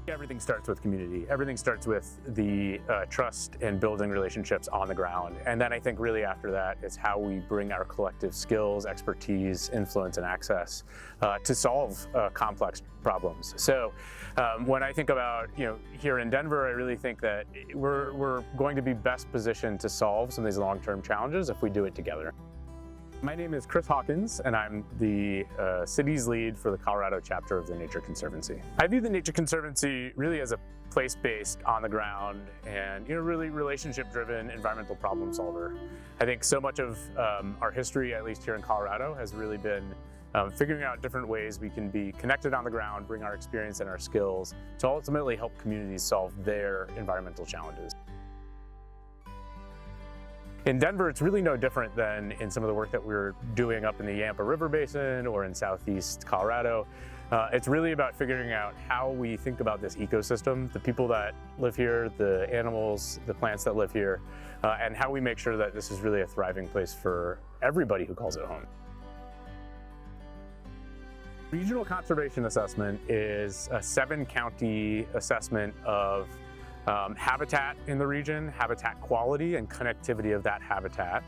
Everything starts with community. Everything starts with the trust and building relationships on the ground. And then I think really after that is how we bring our collective skills, expertise, influence, and access to solve complex problems. So when I think about, here in Denver, I really think that we're going to be best positioned to solve some of these long-term challenges if we do it together. My name is Chris Hawkins, and I'm the city's lead for the Colorado chapter of the Nature Conservancy. I view the Nature Conservancy really as a place-based, on-the-ground, and really relationship-driven environmental problem solver. I think so much of our history, at least here in Colorado, has really been figuring out different ways we can be connected on the ground, bring our experience and our skills to ultimately help communities solve their environmental challenges. In Denver, it's really no different than in some of the work that we're doing up in the Yampa River Basin or in southeast Colorado. It's really about figuring out how we think about this ecosystem, the people that live here, the animals, the plants that live here, and how we make sure that this is really a thriving place for everybody who calls it home. Regional Conservation Assessment is a 7-county assessment of habitat in the region, habitat quality, and connectivity of that habitat.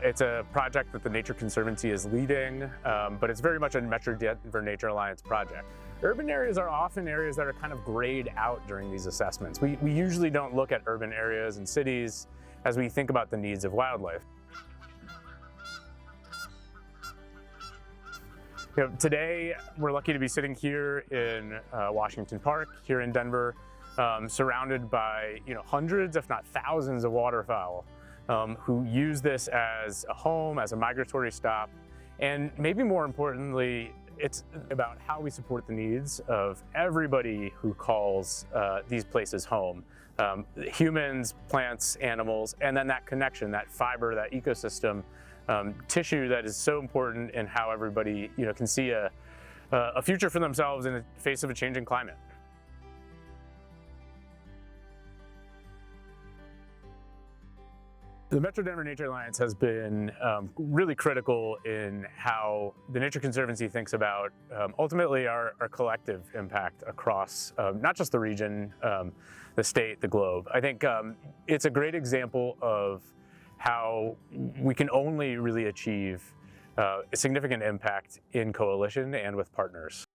It's a project that the Nature Conservancy is leading, but it's very much a MetroDNA Nature Alliance project. Urban areas are often areas that are kind of grayed out during these assessments. We usually don't look at urban areas and cities as we think about the needs of wildlife. Today, we're lucky to be sitting here in Washington Park, here in Denver, surrounded by hundreds, if not thousands, of waterfowl who use this as a home, as a migratory stop, and maybe more importantly, it's about how we support the needs of everybody who calls these places home. Humans, plants, animals, and then that connection, that fiber, that ecosystem tissue that is so important in how everybody can see a future for themselves in the face of a changing climate. The MetroDNA Nature Alliance has been really critical in how the Nature Conservancy thinks about ultimately our collective impact across not just the region, the state, the globe. I think it's a great example of how we can only really achieve a significant impact in coalition and with partners.